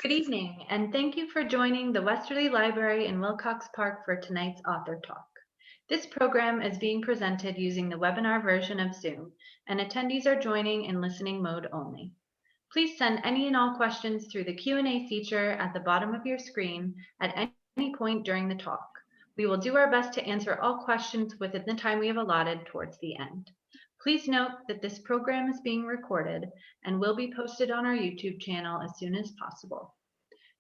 Good evening, and thank you for joining the Westerly Library in Wilcox Park for tonight's author talk. This program is being presented using the webinar version of Zoom, and attendees are joining in listening mode only. Please send any and all questions through the Q&A feature at the bottom of your screen at any point during the talk. We will do our best to answer all questions within the time we have allotted towards the end. Please note that this program is being recorded and will be posted on our YouTube channel as soon as possible.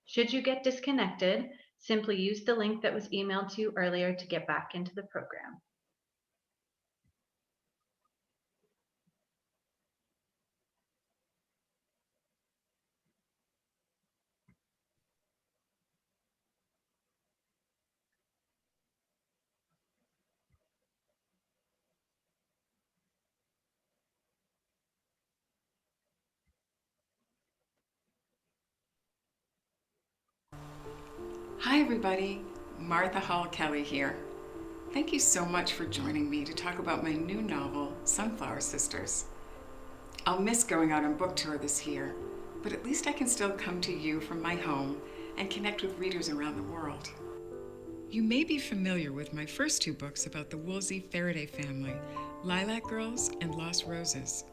Should you get disconnected, simply use the link that was emailed to you earlier to get back into the program. Hi everybody, Martha Hall Kelly here. Thank you so much for joining me to talk about my new novel, Sunflower Sisters. I'll miss going out on book tour this year, but at least I can still come to you from my home and connect with readers around the world. You may be familiar with my first two books about the Woolsey Faraday family, Lilac Girls and Lost Roses.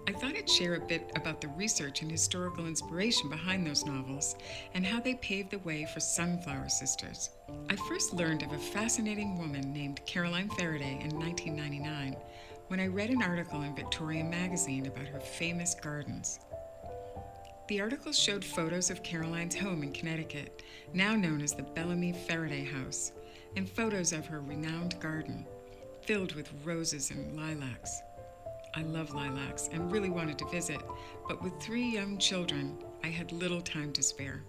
I thought I'd share a bit about the research and historical inspiration behind those novels and how they paved the way for Sunflower Sisters. I first learned of a fascinating woman named Caroline Faraday in 1999 when I read an article in Victoria magazine about her famous gardens. The article showed photos of Caroline's home in Connecticut, now known as the Bellamy Faraday House, and photos of her renowned garden, filled with roses and lilacs. I love lilacs and really wanted to visit, but with 3 young children, I had little time to spare.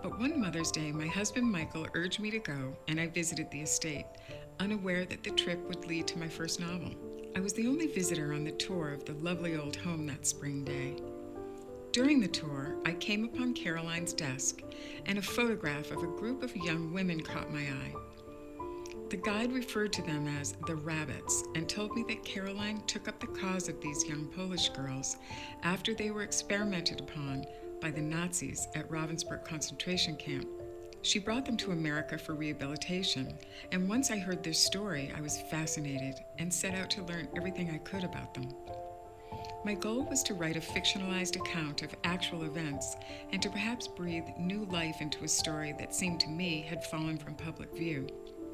But one Mother's Day, my husband Michael urged me to go, and I visited the estate, unaware that the trip would lead to my first novel. I was the only visitor on the tour of the lovely old home that spring day. During the tour, I came upon Caroline's desk, and a photograph of a group of young women caught my eye. The guide referred to them as the Rabbits and told me that Caroline took up the cause of these young Polish girls after they were experimented upon by the Nazis at Ravensbrück concentration camp. She brought them to America for rehabilitation, and once I heard their story, I was fascinated and set out to learn everything I could about them. My goal was to write a fictionalized account of actual events and to perhaps breathe new life into a story that seemed to me had fallen from public view.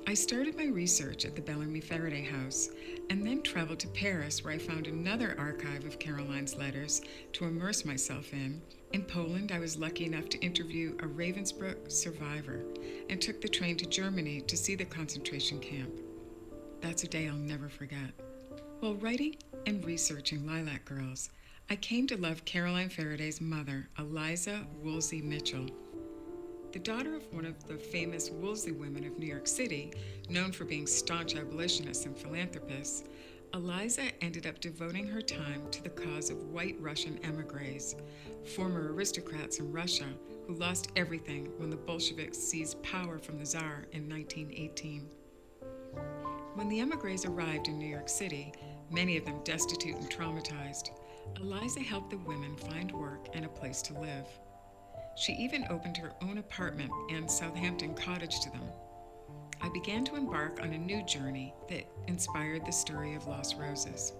I started my research at the Bellamy Faraday House and then traveled to Paris, where I found another archive of Caroline's letters to immerse myself in. In Poland, I was lucky enough to interview a Ravensbrück survivor and took the train to Germany to see the concentration camp. That's a day I'll never forget. While writing and researching Lilac Girls, I came to love Caroline Faraday's mother, Eliza Woolsey Mitchell. The daughter of one of the famous Woolsey women of New York City, known for being staunch abolitionists and philanthropists, Eliza ended up devoting her time to the cause of white Russian emigres, former aristocrats in Russia who lost everything when the Bolsheviks seized power from the Tsar in 1918. When the emigres arrived in New York City, many of them destitute and traumatized, Eliza helped the women find work and a place to live. She even opened her own apartment and Southampton cottage to them. I began to embark on a new journey that inspired the story of Lost Roses.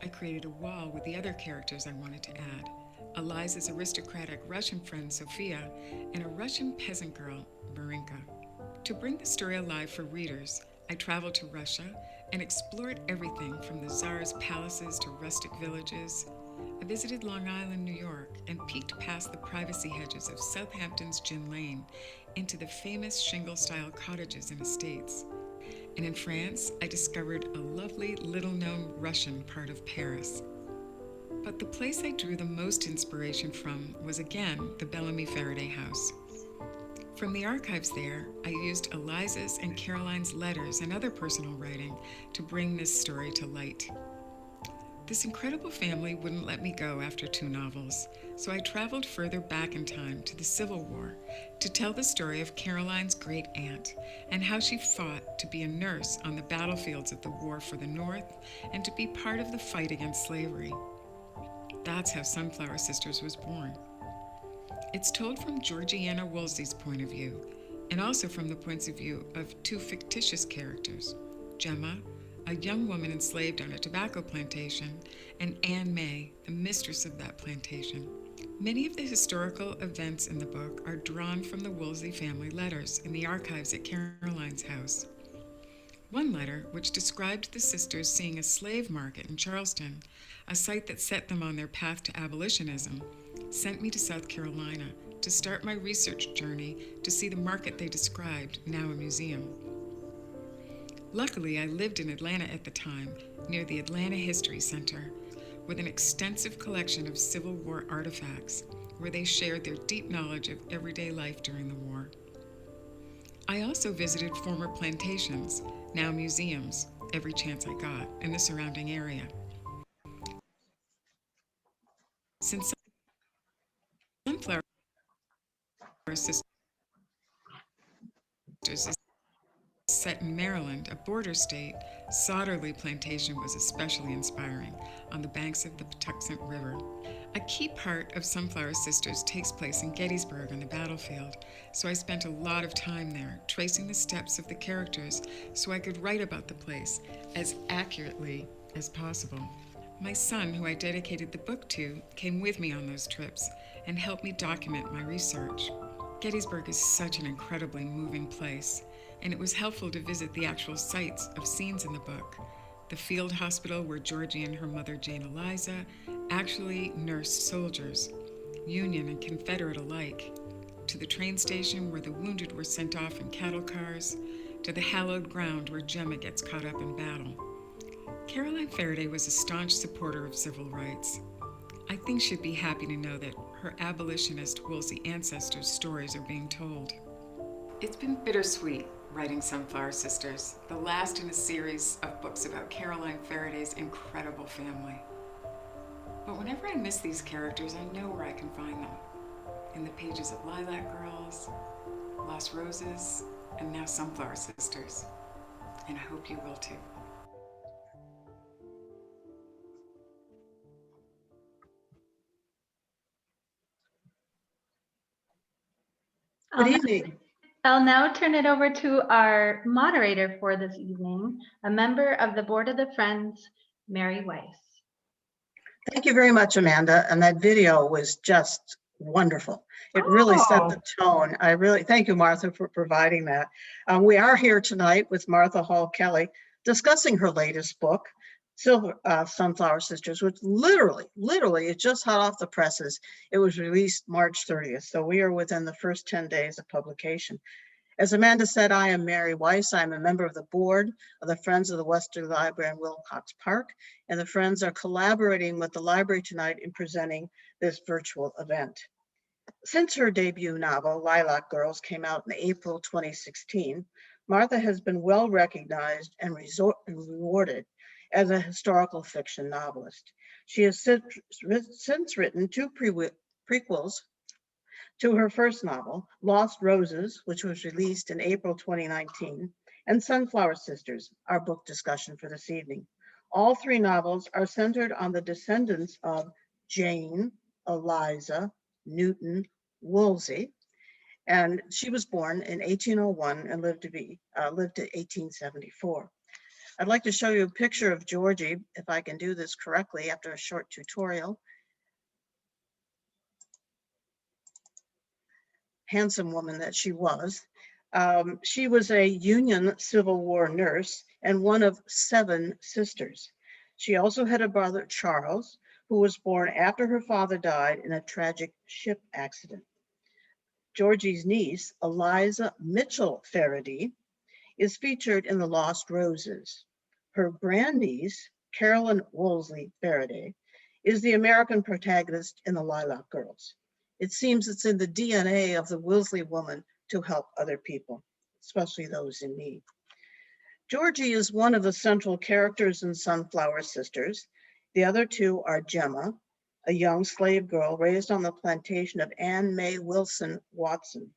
I created a wall with the other characters I wanted to add, Eliza's aristocratic Russian friend Sophia and a Russian peasant girl, Marinka. To bring the story alive for readers, I traveled to Russia and explored everything from the Tsar's palaces to rustic villages. I visited Long Island, New York, and peeked past the privacy hedges of Southampton's Gin Lane into the famous shingle-style cottages and estates. And in France, I discovered a lovely, little-known Russian part of Paris. But the place I drew the most inspiration from was again the Bellamy Faraday House. From the archives there, I used Eliza's and Caroline's letters and other personal writing to bring this story to light. This incredible family wouldn't let me go after 2 novels, so I traveled further back in time to the Civil War to tell the story of Caroline's great aunt and how she fought to be a nurse on the battlefields of the war for the North and to be part of the fight against slavery. That's how Sunflower Sisters was born. It's told from Georgiana Woolsey's point of view, and also from the points of view of two fictitious characters, Gemma, a young woman enslaved on a tobacco plantation, and Anne May, the mistress of that plantation. Many of the historical events in the book are drawn from the Woolsey family letters in the archives at Caroline's house. One letter, which described the sisters seeing a slave market in Charleston, a site that set them on their path to abolitionism, sent me to South Carolina to start my research journey to see the market they described, now a museum. Luckily, I lived in Atlanta at the time, near the Atlanta History Center, with an extensive collection of Civil War artifacts, where they shared their deep knowledge of everyday life during the war. I also visited former plantations, now museums, every chance I got, in the surrounding area. Since Sunflower Sisters is set in Maryland, a border state, Sauterley Plantation was especially inspiring, on the banks of the Patuxent River. A key part of Sunflower Sisters takes place in Gettysburg on the battlefield, so I spent a lot of time there, tracing the steps of the characters so I could write about the place as accurately as possible. My son, who I dedicated the book to, came with me on those trips and helped me document my research. Gettysburg is such an incredibly moving place, and it was helpful to visit the actual sites of scenes in the book. The field hospital where Georgie and her mother, Jane Eliza, actually nursed soldiers, Union and Confederate alike, to the train station where the wounded were sent off in cattle cars, to the hallowed ground where Gemma gets caught up in battle. Caroline Faraday was a staunch supporter of civil rights. I think she'd be happy to know that her abolitionist Woolsey ancestors' stories are being told. It's been bittersweet writing Sunflower Sisters, the last in a series of books about Caroline Faraday's incredible family. But whenever I miss these characters, I know where I can find them. In the pages of Lilac Girls, Lost Roses, and now Sunflower Sisters. And I hope you will too. Good evening. I'll now turn it over to our moderator for this evening, a member of the Board of the Friends, Mary Weiss. Thank you very much, Amanda. And that video was just wonderful. It really set the tone. Thank you, Martha, for providing that. We are here tonight with Martha Hall Kelly discussing her latest book, Sunflower Sisters, which literally, it just hot off the presses. It was released March 30th. So we are within the first 10 days of publication. As Amanda said, I am Mary Weiss. I'm a member of the board of the Friends of the Westerly Library in Wilcox Park, and the Friends are collaborating with the library tonight in presenting this virtual event. Since her debut novel, Lilac Girls, came out in April 2016, Martha has been well recognized and rewarded as a historical fiction novelist. She has since written two prequels to her first novel, Lost Roses, which was released in April 2019, and Sunflower Sisters, our book discussion for this evening. All three novels are centered on the descendants of Jane Eliza Newton Woolsey, and she was born in 1801 and lived to 1874. I'd like to show you a picture of Georgie, if I can do this correctly after a short tutorial. Handsome woman that she was. She was a Union Civil War nurse and one of 7 sisters. She also had a brother, Charles, who was born after her father died in a tragic ship accident. Georgie's niece, Eliza Mitchell Faraday, is featured in The Lost Roses. Her grandniece, Carolyn Woolsey Faraday, is the American protagonist in The Lilac Girls. It seems it's in the DNA of the Woolsey woman to help other people, especially those in need. Georgie is one of the central characters in Sunflower Sisters. The other two are Gemma, a young slave girl raised on the plantation of Anne May Wilson Watson.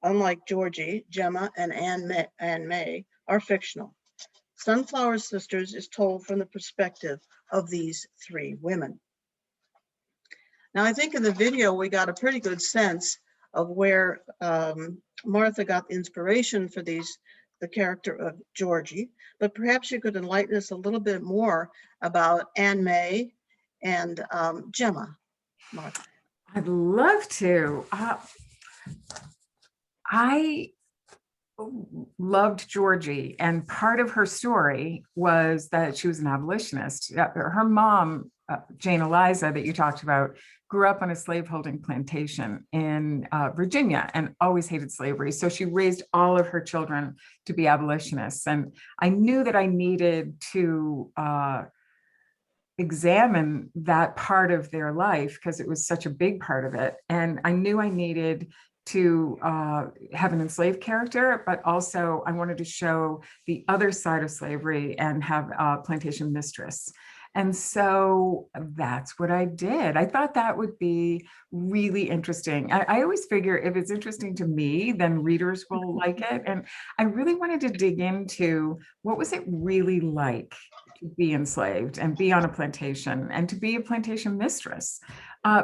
Unlike Georgie, Gemma and Anne May are fictional. Sunflower Sisters is told from the perspective of these 3 women. Now, I think in the video, we got a pretty good sense of where Martha got inspiration for the character of Georgie, but perhaps you could enlighten us a little bit more about Anne May and Gemma, Martha. I'd love to. I loved Georgie, and part of her story was that she was an abolitionist. Her mom, Jane Eliza, that you talked about, grew up on a slaveholding plantation in Virginia and always hated slavery. So she raised all of her children to be abolitionists. And I knew that I needed to examine that part of their life because it was such a big part of it. And I knew I needed to have an enslaved character, but also I wanted to show the other side of slavery and have a plantation mistress. And so that's what I did. I thought that would be really interesting. I always figure if it's interesting to me, then readers will like it. And I really wanted to dig into what was it really like to be enslaved and be on a plantation and to be a plantation mistress,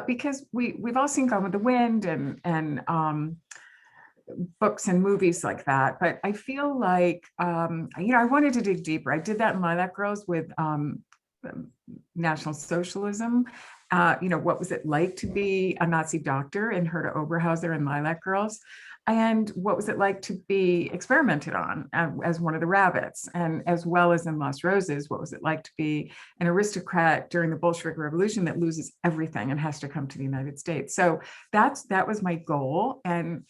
because we've all seen Gone with the Wind and books and movies like that. But I feel like I wanted to dig deeper. I did that in Lilac Girls with National Socialism. What was it like to be a Nazi doctor in Herta Oberhauser and Lilac Girls? And what was it like to be experimented on as one of the rabbits? And as well as in Lost Roses, what was it like to be an aristocrat during the Bolshevik Revolution that loses everything and has to come to the United States? So that was my goal. And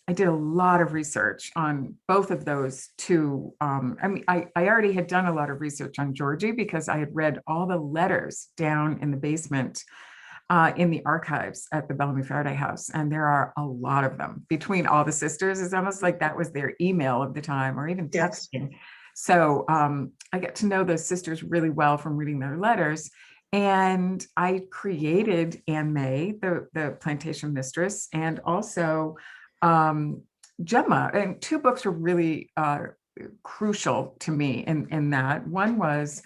I did a lot of research on both of those two. I already had done a lot of research on Georgie because I had read all the letters down in the basement in the archives at the Bellamy Faraday house. And there are a lot of them between all the sisters. It's almost like that was their email of the time or even texting. Yes. So I get to know those sisters really well from reading their letters. And I created Anne May, the plantation mistress, and also Gemma. And two books were really crucial to me in that. One was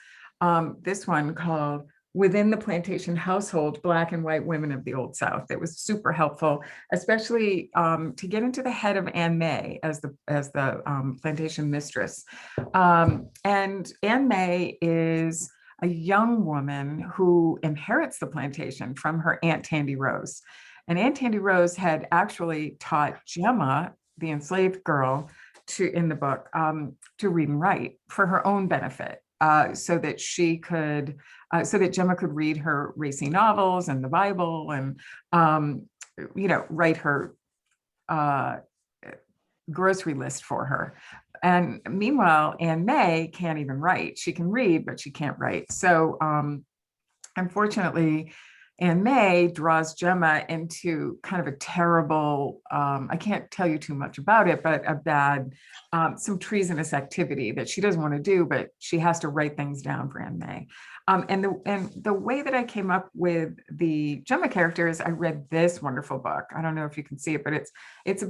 this one called Within the Plantation Household, Black and White Women of the Old South. It was super helpful, especially to get into the head of Anne May as the plantation mistress. And Anne May is a young woman who inherits the plantation from her Aunt Tandy Rose. And Aunt Tandy Rose had actually taught Gemma, the enslaved girl, in the book, to read and write for her own benefit, so that Gemma could read her racy novels and the Bible and, write her grocery list for her. And meanwhile, Anne May can't even write. She can read, but she can't write. So unfortunately, Anne May draws Gemma into kind of a terrible, I can't tell you too much about it, but a bad, some treasonous activity that she doesn't want to do, but she has to write things down for Anne May. And the way that I came up with the Gemma characters, I read this wonderful book. I don't know if you can see it, but it's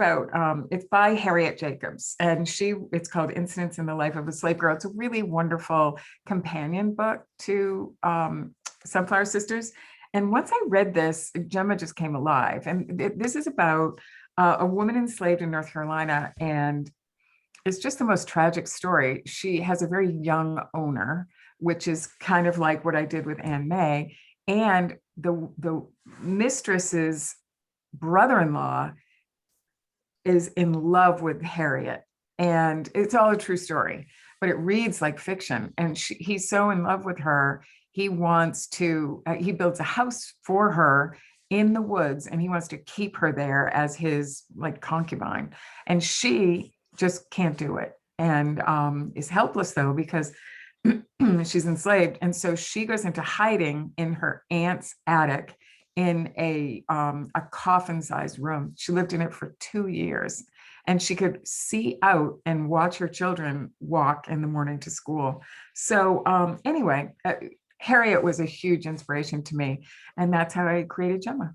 by Harriet Jacobs, and it's called Incidents in the Life of a Slave Girl. It's a really wonderful companion book to Sunflower Sisters. And once I read this, Gemma just came alive. And this is about a woman enslaved in North Carolina, and it's just the most tragic story. She has a very young owner, which is kind of like what I did with Anne May. And the mistress's brother-in-law is in love with Harriet. And it's all a true story, but it reads like fiction. And he's so in love with her. He wants to, he builds a house for her in the woods, and he wants to keep her there as his concubine. And she just can't do it, and is helpless though, because she's enslaved. And so she goes into hiding in her aunt's attic in a coffin-sized room. She lived in it for 2 years, and she could see out and watch her children walk in the morning to school. So anyway, Harriet was a huge inspiration to me, and that's how I created Gemma.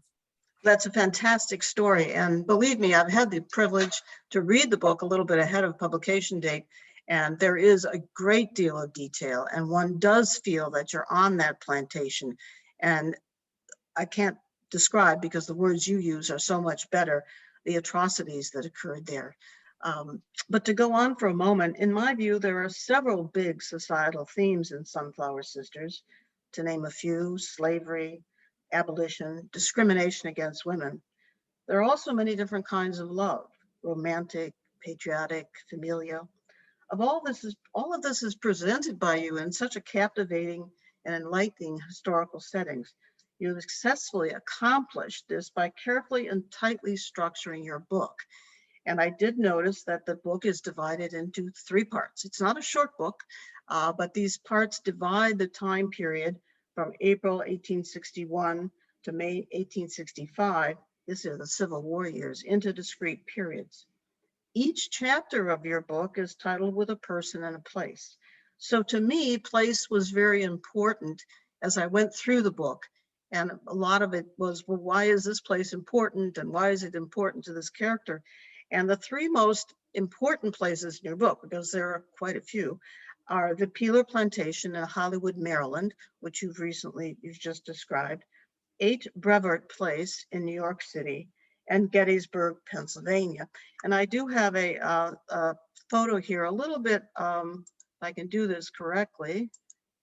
That's a fantastic story. And believe me, I've had the privilege to read the book a little bit ahead of publication date, and there is a great deal of detail, and one does feel that you're on that plantation. And I can't describe, because the words you use are so much better, the atrocities that occurred there. But to go on for a moment, in my view, there are several big societal themes in Sunflower Sisters. To name a few: slavery, abolition, discrimination against women. There are also many different kinds of love: romantic, patriotic, familial. All of this is presented by you in such a captivating and enlightening historical settings. You have successfully accomplished this by carefully and tightly structuring your book. And I did notice that the book is divided into 3 parts. It's not a short book, but these parts divide the time period from April 1861 to May 1865. This is the Civil War years, into discrete periods. Each chapter of your book is titled with a person and a place. So to me, place was very important as I went through the book. And a lot of it was, well, why is this place important? And why is it important to this character? And the 3 most important places in your book, because there are quite a few, are the Peeler Plantation in Hollywood, Maryland, which you've just described, 8 Brevard Place in New York City, and Gettysburg, Pennsylvania. And I do have a photo here, a little bit, if I can do this correctly,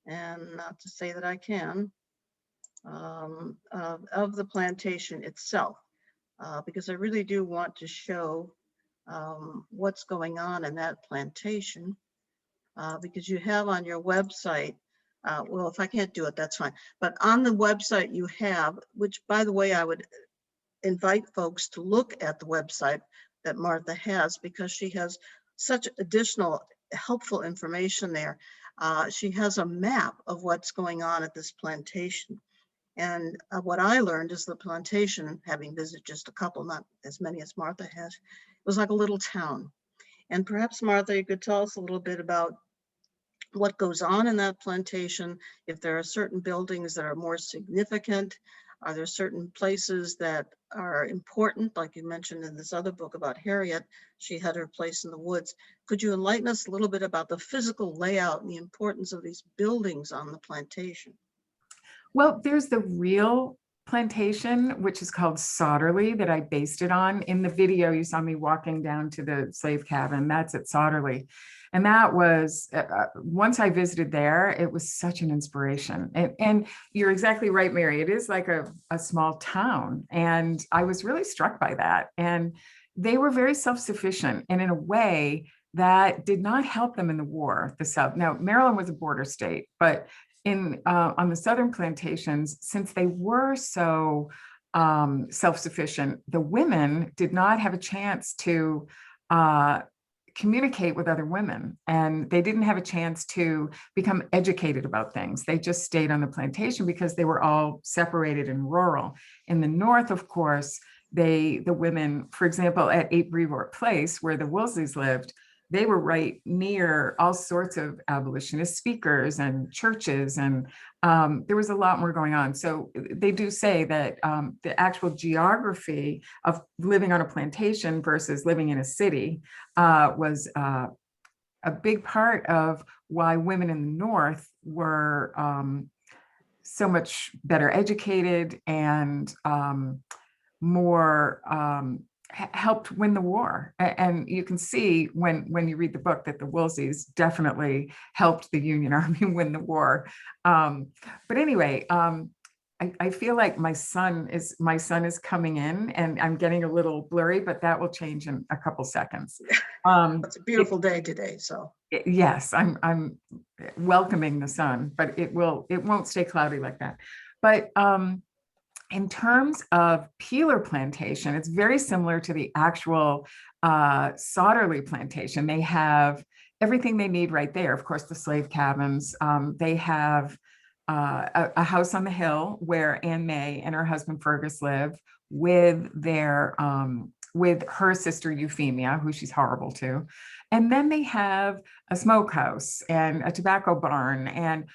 and not to say that I can, of the plantation itself, because I really do want to show what's going on in that plantation, because you have on your website, well, if I can't do it, that's fine. But on the website you have, which by the way, I would invite folks to look at the website that Martha has, because she has such additional helpful information there. She has a map of what's going on at this plantation. And what I learned is the plantation, having visited just a couple, not as many as Martha has, was like a little town. And perhaps, Martha, you could tell us a little bit about what goes on in that plantation, if there are certain buildings that are more significant. Are there certain places that are important? Like you mentioned in this other book about Harriet, she had her place in the woods. Could you enlighten us a little bit about the physical layout and the importance of these buildings on the plantation? Well, there's the real plantation, which is called Sauderley, that I based it on. In the video, you saw me walking down to the slave cabin. That's at Sauderley. And that was, once I visited there, it was such an inspiration. And you're exactly right, Mary. It is like a small town. And I was really struck by that. And they were very self-sufficient, and in a way that did not help them in the war, the South. Now, Maryland was a border state, but on the southern plantations, since they were so self-sufficient, the women did not have a chance to communicate with other women, and they didn't have a chance to become educated about things. They just stayed on the plantation because they were all separated and rural. In the North, of course, the women, for example, at 8 Brevard Place, where the Woolseys lived, they were right near all sorts of abolitionist speakers and churches, and there was a lot more going on. So they do say that the actual geography of living on a plantation versus living in a city was a big part of why women in the North were so much better educated and more helped win the war. And you can see when you read the book that the Woolseys definitely helped the Union Army win the war. But anyway, I feel like my son is coming in, and I'm getting a little blurry, but that will change in a couple seconds. It's a beautiful day today, so. Yes, I'm welcoming the sun, but it won't stay cloudy like that. But in terms of Peeler Plantation, it's very similar to the actual Sauderley Plantation. They have everything they need right there. Of course, the slave cabins. They have a house on the hill where Anne May and her husband Fergus live with her sister Euphemia, who she's horrible to. And then they have a smokehouse and a tobacco barn, and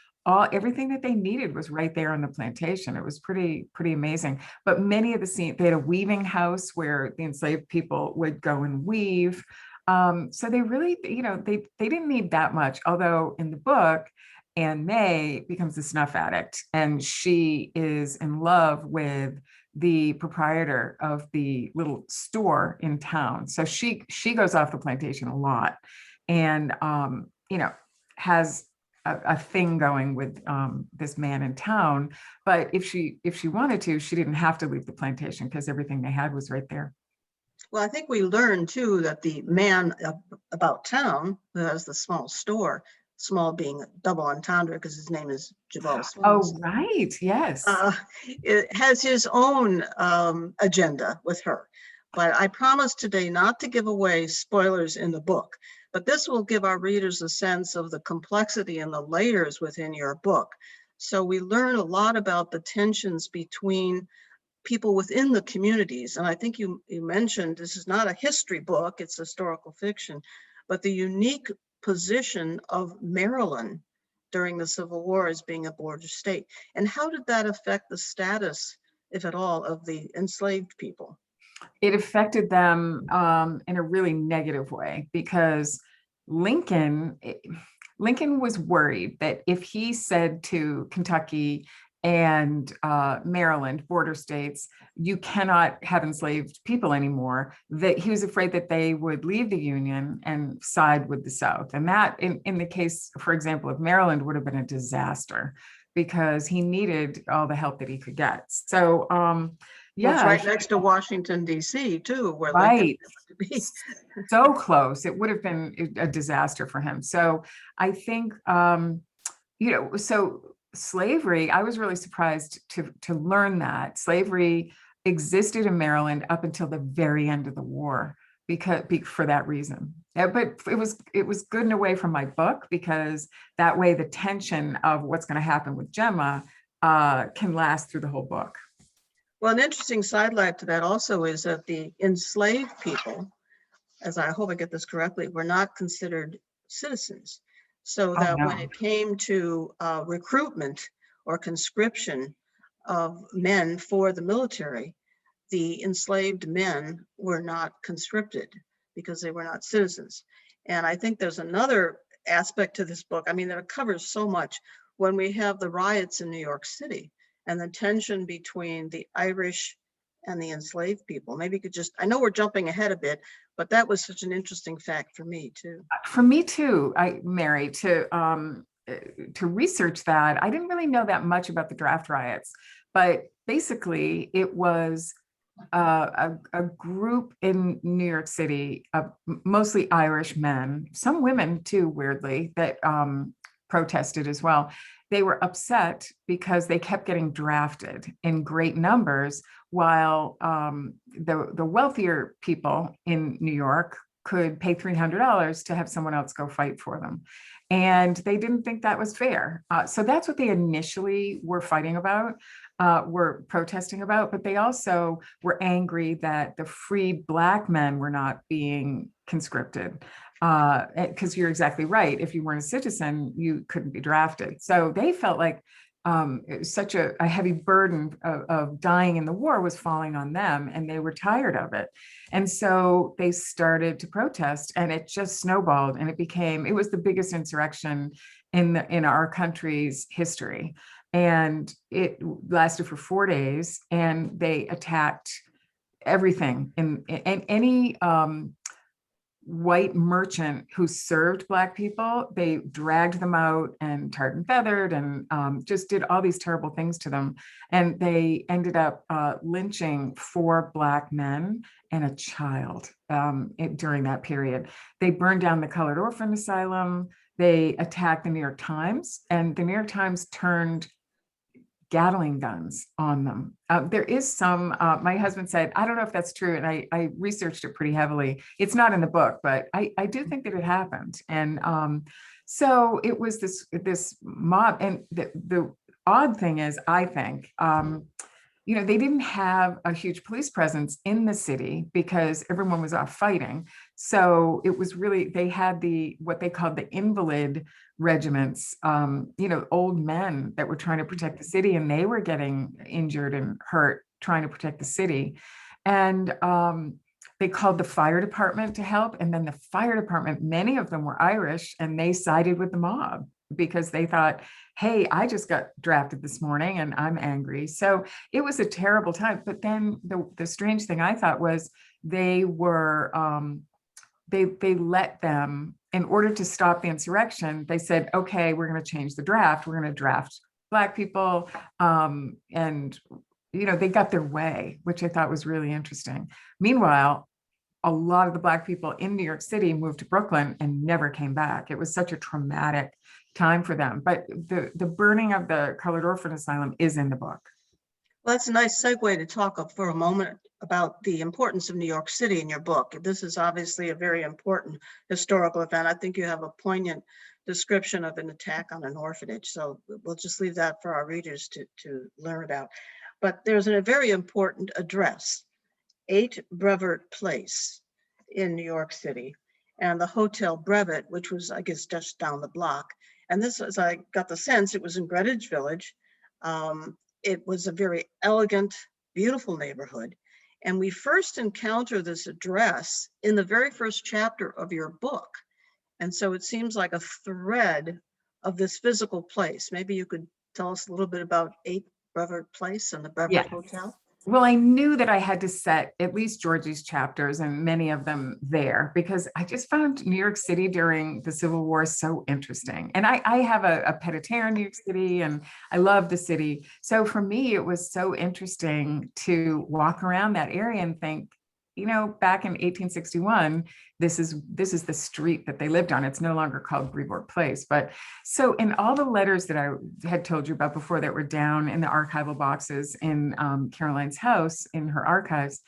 everything that they needed was right there on the plantation. It was pretty amazing. But many of the scenes, they had a weaving house where the enslaved people would go and weave. So they really, they didn't need that much. Although in the book, Anne May becomes a snuff addict, and she is in love with the proprietor of the little store in town. So she goes off the plantation a lot, and has a thing going with this man in town. But if she wanted to, she didn't have to leave the plantation because everything they had was right there. Well, I think we learned too that the man about town who has the small store, small being a double entendre because his name is Jabal Oh, Smalls, right. Yes. it has his own agenda with her. But I promised today not to give away spoilers in the book, but this will give our readers a sense of the complexity and the layers within your book. So we learn a lot about the tensions between people within the communities. And I think you mentioned this is not a history book, it's historical fiction, but the unique position of Maryland during the Civil War as being a border state. And how did that affect the status, if at all, of the enslaved people? It affected them in a really negative way, because Lincoln was worried that if he said to Kentucky and Maryland, border states, you cannot have enslaved people anymore, that he was afraid that they would leave the Union and side with the South. And that, in the case, for example, of Maryland, would have been a disaster, because he needed all the help that he could get. So, yeah. Well, it's right next to Washington, D.C., too, where right. Lincoln happened to be. So close. It would have been a disaster for him. So I think, so slavery, I was really surprised to learn that slavery existed in Maryland up until the very end of the war, for that reason. But it was good in a way from my book, because that way the tension of what's going to happen with Gemma can last through the whole book. Well, an interesting sidelight to that also is that the enslaved people, as I hope I get this correctly, were not considered citizens. So that when it came to recruitment or conscription of men for the military, the enslaved men were not conscripted because they were not citizens. And I think there's another aspect to this book. I mean, that it covers so much. When we have the riots in New York City and the tension between the Irish and the enslaved people. Maybe you could just, I know we're jumping ahead a bit, but that was such an interesting fact for me too. For me too, Mary, to research that. I didn't really know that much about the draft riots, but basically it was a group in New York City of mostly Irish men, some women too, weirdly, that protested as well. They were upset because they kept getting drafted in great numbers, while the wealthier people in New York could pay $300 to have someone else go fight for them. And they didn't think that was fair. So that's what they initially were fighting about, were protesting about, but they also were angry that the free Black men were not being conscripted. Because you're exactly right. If you weren't a citizen, you couldn't be drafted. So they felt like such a heavy burden of dying in the war was falling on them, and they were tired of it. And so they started to protest, and it just snowballed, and it was the biggest insurrection in our country's history. And it lasted for 4 days, and they attacked everything and any white merchant who served Black people. They dragged them out and tarred and feathered, and just did all these terrible things to them. And they ended up lynching 4 Black men and a child during that period. They burned down the Colored Orphan Asylum. They attacked the New York Times, and the New York Times turned Gatling guns on them. There is some, my husband said, I don't know if that's true, and I researched it pretty heavily. It's not in the book, but I do think that it happened. And so it was this mob. And the odd thing is, I think, they didn't have a huge police presence in the city because everyone was off fighting. So it was really, they had what they called the invalid regiments, old men that were trying to protect the city, and they were getting injured and hurt trying to protect the city. And they called the fire department to help. And then the fire department, many of them were Irish, and they sided with the mob because they thought, hey, I just got drafted this morning and I'm angry. So it was a terrible time. But then the strange thing I thought was they were, they let them, in order to stop the insurrection, they said, okay, we're going to change the draft. We're going to draft Black people. And, they got their way, which I thought was really interesting. Meanwhile, a lot of the Black people in New York City moved to Brooklyn and never came back. It was such a traumatic time for them. But the burning of the Colored Orphan Asylum is in the book. Well, that's a nice segue to talk for a moment about the importance of New York City in your book. This is obviously a very important historical event. I think you have a poignant description of an attack on an orphanage. So we'll just leave that for our readers to learn about. But there's a very important address, 8 Brevet Place in New York City, and the Hotel Brevet, which was, I guess, just down the block. And this, as I got the sense, it was in Greenwich Village. It was a very elegant, beautiful neighborhood. And we first encounter this address in the very first chapter of your book. And so it seems like a thread of this physical place. Maybe you could tell us a little bit about 8 Brevet Place and the Brevet Hotel. Well, I knew that I had to set at least Georgie's chapters and many of them there, because I just found New York City during the Civil War so interesting. And I have a pied-à-terre in New York City and I love the city. So for me, it was so interesting to walk around that area and think, back in 1861, this is the street that they lived on. It's no longer called Brevoort Place. But so in all the letters that I had told you about before that were down in the archival boxes in Caroline's house in her archives,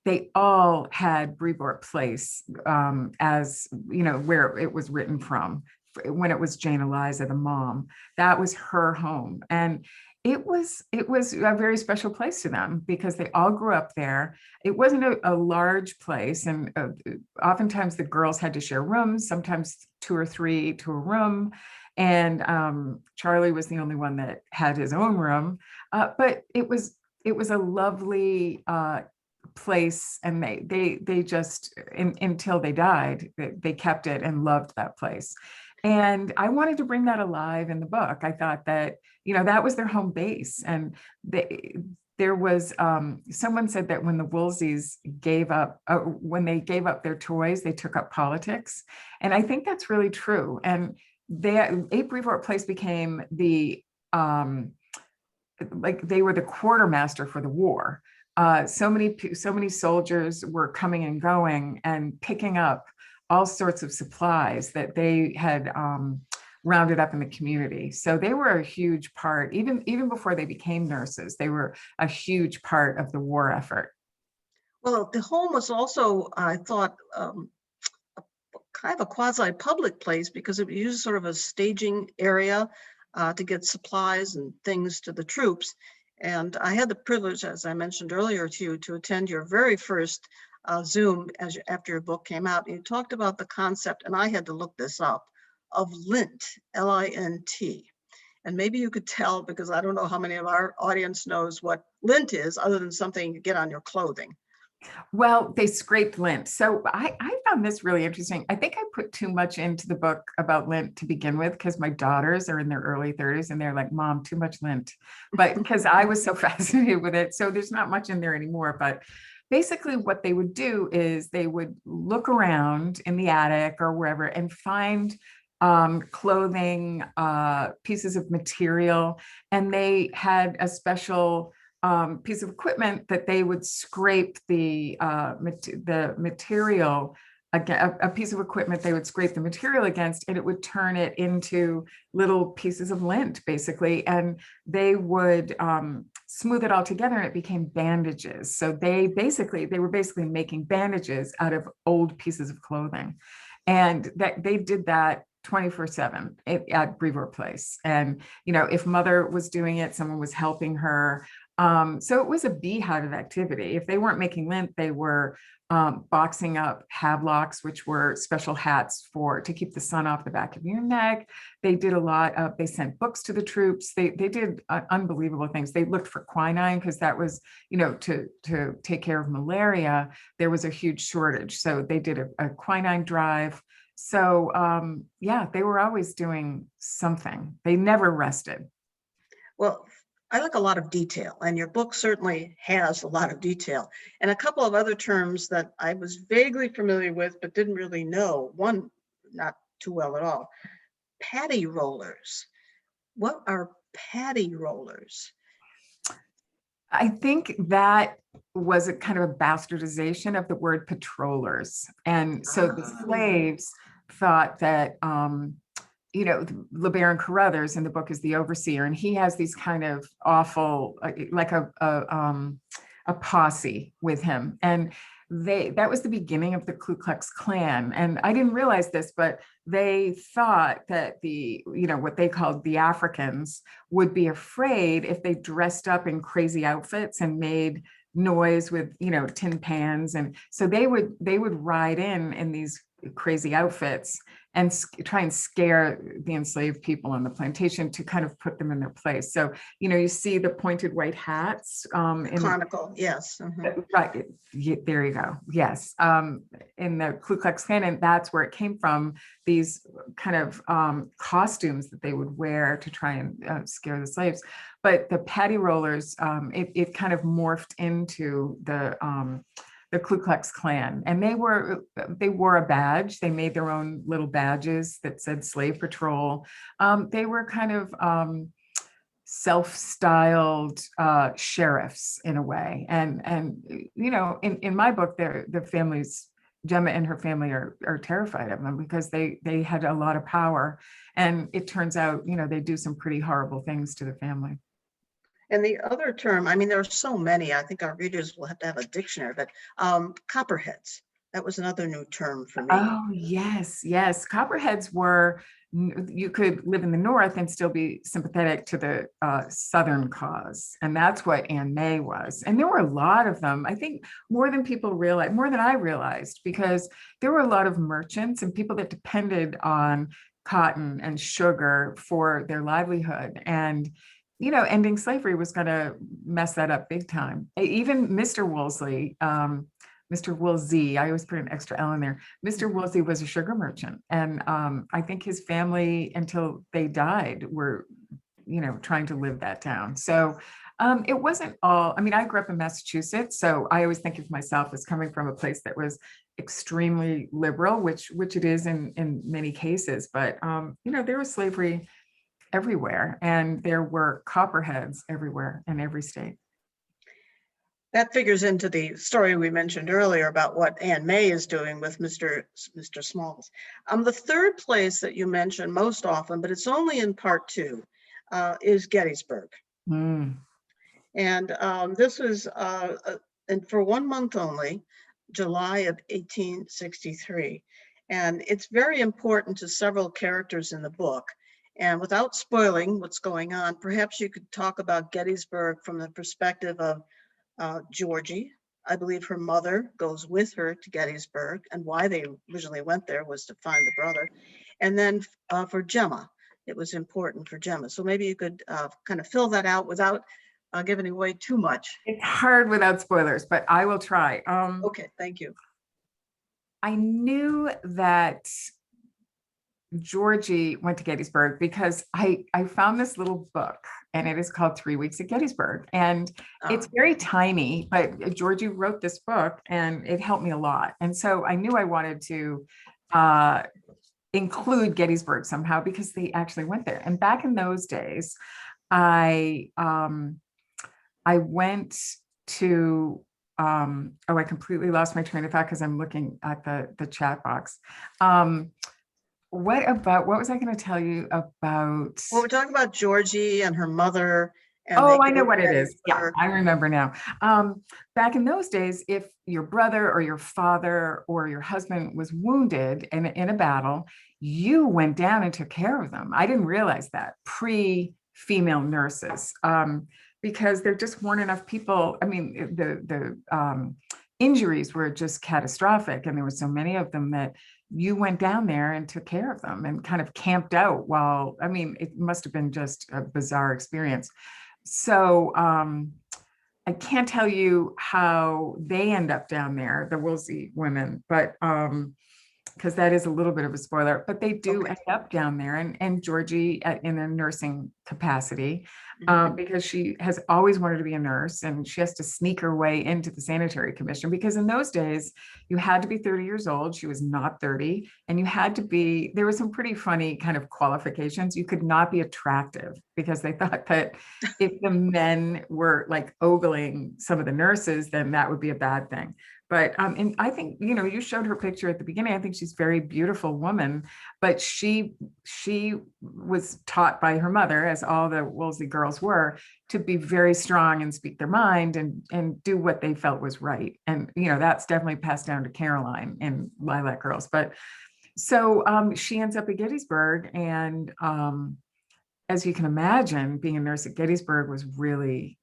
they all had Brevoort Place as, where it was written from. When it was Jane Eliza, the mom, that was her home. And it was a very special place to them because they all grew up there. It wasn't a large place, and oftentimes the girls had to share rooms, sometimes 2 or 3 to a room. And Charlie was the only one that had his own room, but it was a lovely place, and they just until they died, they kept it and loved that place. And I wanted to bring that alive in the book. I thought that, that was their home base. And there was, someone said that when the Woolseys gave up, when they gave up their toys, they took up politics. And I think that's really true. And 8 Brevoort Place became they were the quartermaster for the war. So many soldiers were coming and going and picking up all sorts of supplies that they had rounded up in the community. So they were a huge part, even before they became nurses, they were a huge part of the war effort. Well, the home was also, I thought, kind of a quasi-public place because it used sort of a staging area to get supplies and things to the troops. And I had the privilege, as I mentioned earlier to you, to attend your very first Zoom after your book came out. And you talked about the concept, and I had to look this up, of lint, L-I-N-T. And maybe you could tell, because I don't know how many of our audience knows what lint is, other than something you get on your clothing. Well, they scraped lint. So I found this really interesting. I think I put too much into the book about lint to begin with, because my daughters are in their early 30s and they're like, Mom, too much lint. But because I was so fascinated with it. So there's not much in there anymore. But basically what they would do is they would look around in the attic or wherever and find clothing, pieces of material, and they had a special piece of equipment that they would scrape the material, a piece of equipment they would scrape the material against, and it would turn it into little pieces of lint, basically, and they would smooth it all together, and it became bandages. So they were basically making bandages out of old pieces of clothing, and that they did that 24/7 at Brevoort Place. And, if mother was doing it, someone was helping her. So it was a beehive of activity. If they weren't making lint, they were boxing up havelocks, which were special hats to keep the sun off the back of your neck. They did a lot of, they sent books to the troops. They did unbelievable things. They looked for quinine because that was, to take care of malaria, there was a huge shortage. So they did a quinine drive. So yeah, they were always doing something. They never rested. Well, I like a lot of detail, and your book certainly has a lot of detail. And a couple of other terms that I was vaguely familiar with, but didn't really know. One, not too well at all. Paddy rollers. What are paddy rollers? I think that was a kind of a bastardization of the word patrollers. And so the slaves thought that, LeBaron Carruthers in the book is the overseer, and he has these kind of awful, like a posse with him. And that was the beginning of the Ku Klux Klan. And I didn't realize this, but they thought that what they called the Africans would be afraid if they dressed up in crazy outfits and made noise with, tin pans. And so they would ride in these crazy outfits and try and scare the enslaved people on the plantation to kind of put them in their place. So, you see the pointed white hats. Conical, yes. Right, there you go, yes. In the Ku Klux Klan, and that's where it came from, these kind of costumes that they would wear to try and scare the slaves. But the paddy rollers, it kind of morphed into the Ku Klux Klan, and they wore a badge. They made their own little badges that said Slave Patrol. They were kind of self-styled sheriffs in a way, and in my book, the families, Gemma and her family are terrified of them because they had a lot of power, and it turns out they do some pretty horrible things to the family. And the other term, I mean, there are so many, I think our readers will have to have a dictionary, but copperheads, that was another new term for me. Oh, yes. Copperheads you could live in the North and still be sympathetic to the Southern cause. And that's what Anne May was. And there were a lot of them, I think more than I realized, because there were a lot of merchants and people that depended on cotton and sugar for their livelihood. And ending slavery was going to mess that up big time. Even Mr. Woolsey, Mr. Woolsey, I always put an extra L in there. Mr. Woolsey was a sugar merchant. And I think his family, until they died, were, trying to live that down. So it wasn't all, I grew up in Massachusetts, so I always think of myself as coming from a place that was extremely liberal, which it is in many cases. But, there was slavery everywhere, and there were copperheads everywhere in every state. That figures into the story we mentioned earlier about what Anne May is doing with Mr. Smalls. The third place that you mention most often, but it's only in part 2, is Gettysburg. And this was and for 1 month only, July of 1863. And it's very important to several characters in the book. And without spoiling what's going on, perhaps you could talk about Gettysburg from the perspective of Georgie. I believe her mother goes with her to Gettysburg, and why they originally went there was to find the brother. And then for Gemma, it was important for Gemma. So maybe you could kind of fill that out without giving away too much. It's hard without spoilers, but I will try. Okay, thank you. I knew that Georgie went to Gettysburg because I found this little book, and it is called 3 Weeks at Gettysburg. And it's very tiny, but Georgie wrote this book and it helped me a lot. And so I knew I wanted to include Gettysburg somehow because they actually went there. And back in those days, I went to, I completely lost my train of thought because I'm looking at the chat box. What was I going to tell you about? Well, we're talking about Georgie and her mother. And I know what it is. Yeah, I remember now. Back in those days, if your brother or your father or your husband was wounded in a battle, you went down and took care of them. I didn't realize that pre-female nurses, because there just weren't enough people. The injuries were just catastrophic, and there were so many of them that you went down there and took care of them and kind of camped out while, it must have been just a bizarre experience. So I can't tell you how they end up down there, the Woolsey women, but because that is a little bit of a spoiler, but they do Okay. end up down there, and Georgie in a nursing capacity, because she has always wanted to be a nurse, and she has to sneak her way into the Sanitary Commission, because in those days you had to be 30 years old. She was not 30, and you had to be, there were some pretty funny kind of qualifications. You could not be attractive, because they thought that if the men were like ogling some of the nurses, then that would be a bad thing. But and I think, you showed her picture at the beginning. I think she's a very beautiful woman, but she was taught by her mother, as all the Wolsey girls were, to be very strong and speak their mind and do what they felt was right. And that's definitely passed down to Caroline in Lilac Girls. But so she ends up at Gettysburg, and as you can imagine, being a nurse at Gettysburg was really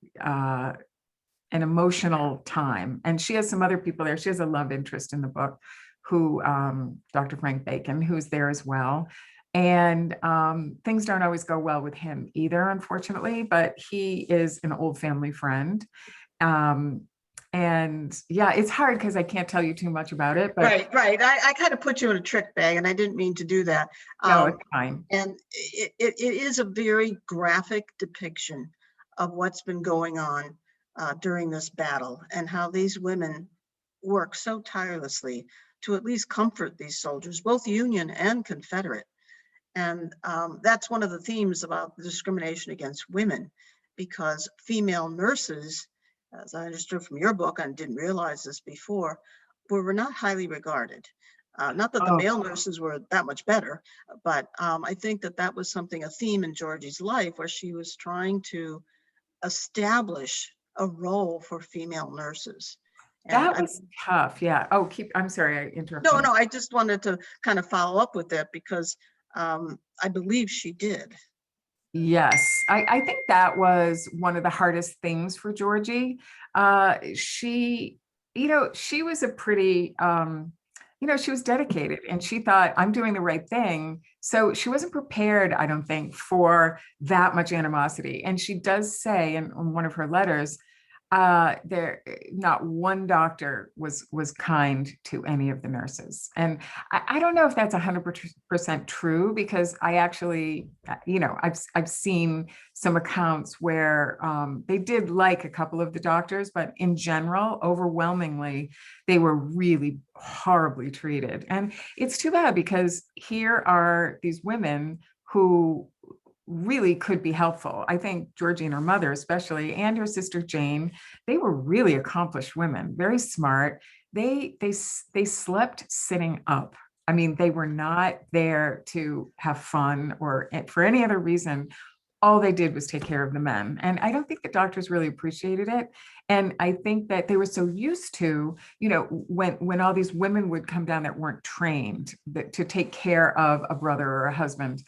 an emotional time. And she has some other people there. She has a love interest in the book, who Dr. Frank Bacon, who's there as well. And things don't always go well with him either, unfortunately, but he is an old family friend. And yeah, it's hard because I can't tell you too much about it. But Right. I kind of put you in a trick bag, and I didn't mean to do that. No, it's fine. And it is a very graphic depiction of what's been going on during this battle, and how these women work so tirelessly to at least comfort these soldiers, both Union and Confederate. And that's one of the themes about the discrimination against women, because female nurses, as I understood from your book, and didn't realize this before, were not highly regarded. Not that the male nurses were that much better, but I think that was something, a theme in Georgie's life, where she was trying to establish a role for female nurses. And that was tough. Yeah. I'm sorry, I interrupted. No, I just wanted to kind of follow up with that, because I believe she did. Yes, I think that was one of the hardest things for Georgie. She was a pretty, she was dedicated, and she thought, I'm doing the right thing. So she wasn't prepared, I don't think, for that much animosity. And she does say in one of her letters, not one doctor was kind to any of the nurses. And I don't know if that's 100% true, because I actually, I've seen some accounts where they did like a couple of the doctors, but in general, overwhelmingly, they were really horribly treated. And it's too bad, because here are these women who really could be helpful. I think Georgie and her mother especially, and her sister Jane, they were really accomplished women, very smart. They slept sitting up. I mean, they were not there to have fun or for any other reason. All they did was take care of the men. And I don't think the doctors really appreciated it. And I think that they were so used to, when all these women would come down that weren't trained to take care of a brother or a husband,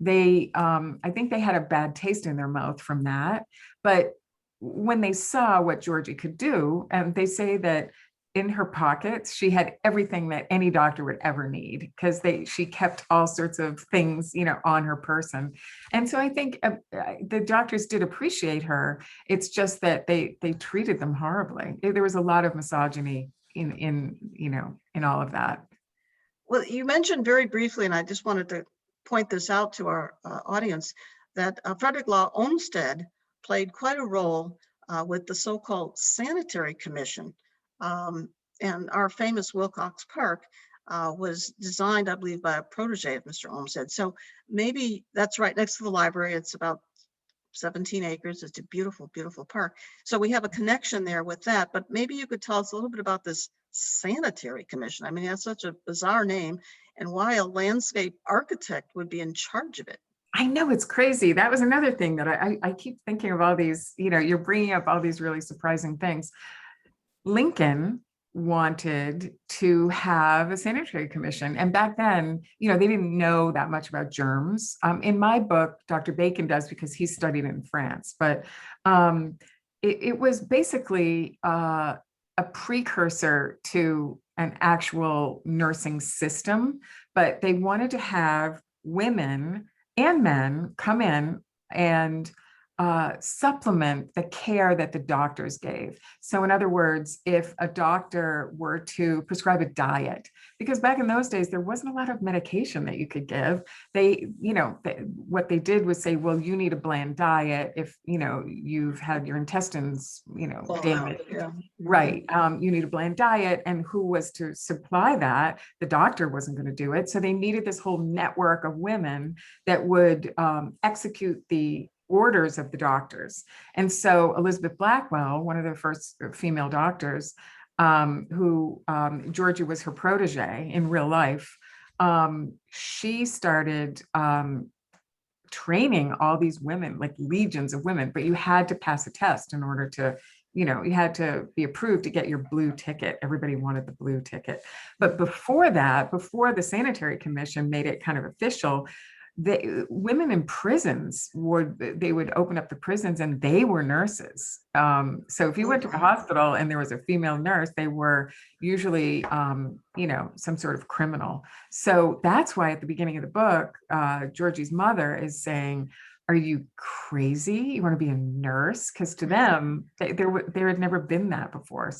I think they had a bad taste in their mouth from that. But when they saw what Georgie could do, and they say that in her pockets, she had everything that any doctor would ever need, because she kept all sorts of things, on her person. And so I think the doctors did appreciate her. It's just that they treated them horribly. There was a lot of misogyny in all of that. Well, you mentioned very briefly, and I just wanted to point this out to our audience, that Frederick Law Olmsted played quite a role with the so-called Sanitary Commission. And our famous Wilcox Park was designed, I believe, by a protege of Mr. Olmsted. So maybe that's right next to the library. It's about 17 acres. It's a beautiful, beautiful park. So we have a connection there with that. But maybe you could tell us a little bit about this Sanitary Commission. I mean, that's such a bizarre name, and why a landscape architect would be in charge of it. I know, it's crazy. That was another thing that I keep thinking of, all these, you're bringing up all these really surprising things. Lincoln wanted to have a sanitary commission. And back then, they didn't know that much about germs. In my book, Dr. Bacon does, because he studied in France. But it was basically a precursor to an actual nursing system. But they wanted to have women and men come in and supplement the care that the doctors gave. So in other words, if a doctor were to prescribe a diet, because back in those days, there wasn't a lot of medication that you could give. They, what they did was say, well, you need a bland diet if, you've had your intestines, damaged. Yeah. Right. You need a bland diet. And who was to supply that? The doctor wasn't going to do it. So they needed this whole network of women that would execute the orders of the doctors. And so Elizabeth Blackwell, one of the first female doctors, who Georgie was her protege in real life, she started training all these women, like legions of women, but you had to pass a test in order to, you had to be approved to get your blue ticket. Everybody wanted the blue ticket. But before that, before the Sanitary Commission made it kind of official, the women in prisons would open up the prisons and they were nurses. So if you went to the hospital and there was a female nurse, they were usually, some sort of criminal. So that's why at the beginning of the book, Georgie's mother is saying, are you crazy? You want to be a nurse? Because to them, there had never been that before.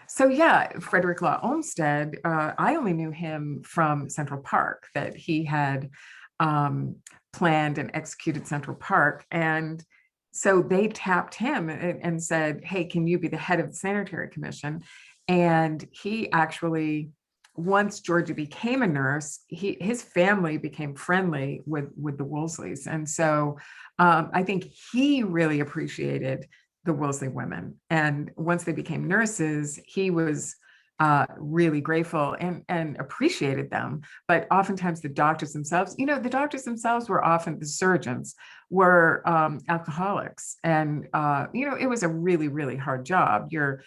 So yeah, Frederick Law Olmsted, I only knew him from Central Park, that he had planned and executed Central Park. And so they tapped him and said, hey, can you be the head of the Sanitary Commission? And he actually, once Georgia became a nurse, his family became friendly with the Woolsleys. And so I think he really appreciated the Woolsley women. And once they became nurses, he was really grateful and appreciated them. But oftentimes the doctors themselves, were often, the surgeons were alcoholics. And, it was a really, really hard job. You're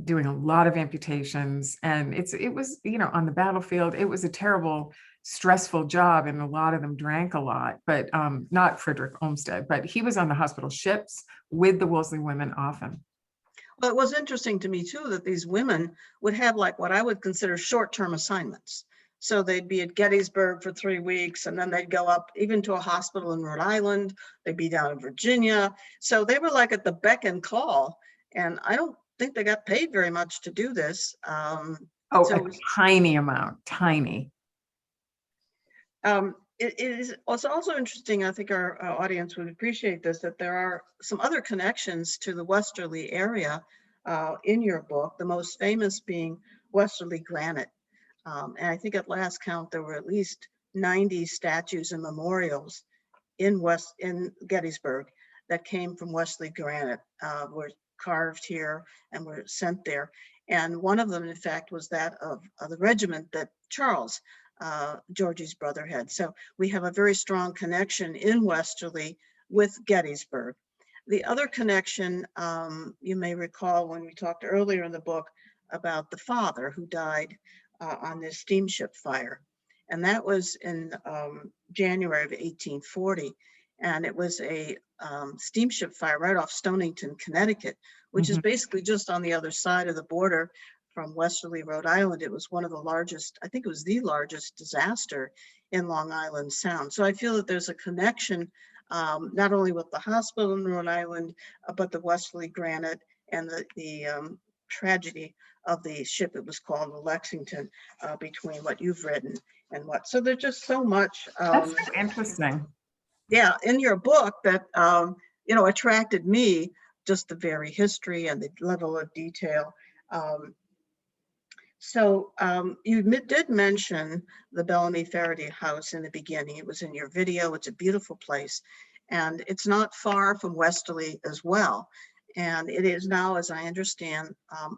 doing a lot of amputations, and it was, on the battlefield, it was a terrible, stressful job, and a lot of them drank a lot, but not Frederick Olmsted, but he was on the hospital ships with the Woolsley women often. Well, it was interesting to me too that these women would have like what I would consider short-term assignments. So they'd be at Gettysburg for 3 weeks, and then they'd go up even to a hospital in Rhode Island. They'd be down in Virginia. So they were like at the beck and call, and I don't think they got paid very much to do this. A tiny amount, tiny. It's also interesting, I think our audience would appreciate this, that there are some other connections to the Westerly area in your book, the most famous being Westerly granite. And I think at last count, there were at least 90 statues and memorials in Gettysburg that came from Westerly granite, were carved here and were sent there. And one of them, in fact, was that of the regiment that Charles, Georgie's brother, had. So we have a very strong connection in Westerly with Gettysburg. The other connection, you may recall when we talked earlier in the book about the father who died on this steamship fire. And that was in January of 1840. And it was a steamship fire right off Stonington, Connecticut, which is basically just on the other side of the border from Westerly, Rhode Island. It was one of the largest, I think it was the largest disaster in Long Island Sound. So I feel that there's a connection not only with the hospital in Rhode Island, but the Westerly granite and the tragedy of the ship, it was called the Lexington, between what you've written and what. So there's just so much. That's so interesting. Yeah, in your book that, attracted me, just the very history and the level of detail. So you did mention the Bellamy Faraday house in the beginning. It was in your video. It's a beautiful place. And it's not far from Westerly as well. And it is now, as I understand,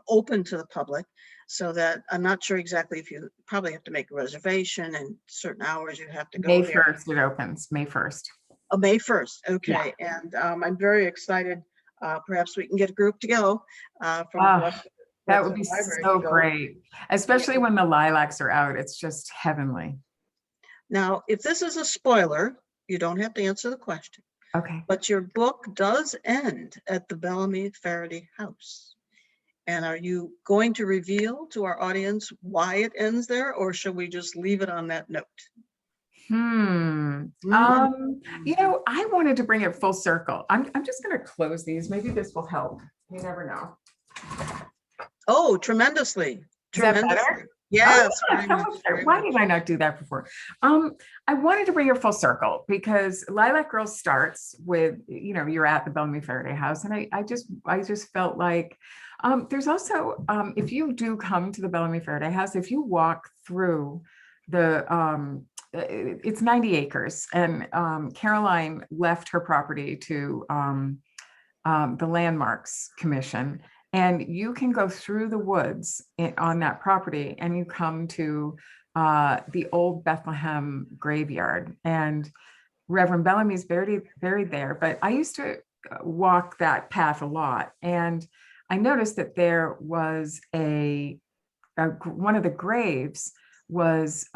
open to the public, so that I'm not sure exactly if you probably have to make a reservation and certain hours you have to go there. May 1st it opens, May 1st. Oh, May 1st, okay. Yeah. And I'm very excited. Perhaps we can get a group to go from that would be so great, especially when the lilacs are out. It's just heavenly. Now, if this is a spoiler, you don't have to answer the question. Okay. But your book does end at the Bellamy Faraday house. And are you going to reveal to our audience why it ends there, or should we just leave it on that note? You know, I wanted to bring it full circle. I'm just going to close these. Maybe this will help. You never know. Oh, tremendously. Is that Tremendously. better? Yes. Oh, yeah, very much, so very why much. did I not do that before? I wanted to bring it full circle because Lilac Girl starts with, you know, you're at the Bellamy Faraday house, and I just felt like there's also if you do come to the Bellamy Faraday house, if you walk through the it's 90 acres, and Caroline left her property to the Landmarks Commission. And you can go through the woods on that property, and you come to the old Bethlehem graveyard. And Reverend Bellamy is buried there. But I used to walk that path a lot. And I noticed that there was one of the graves was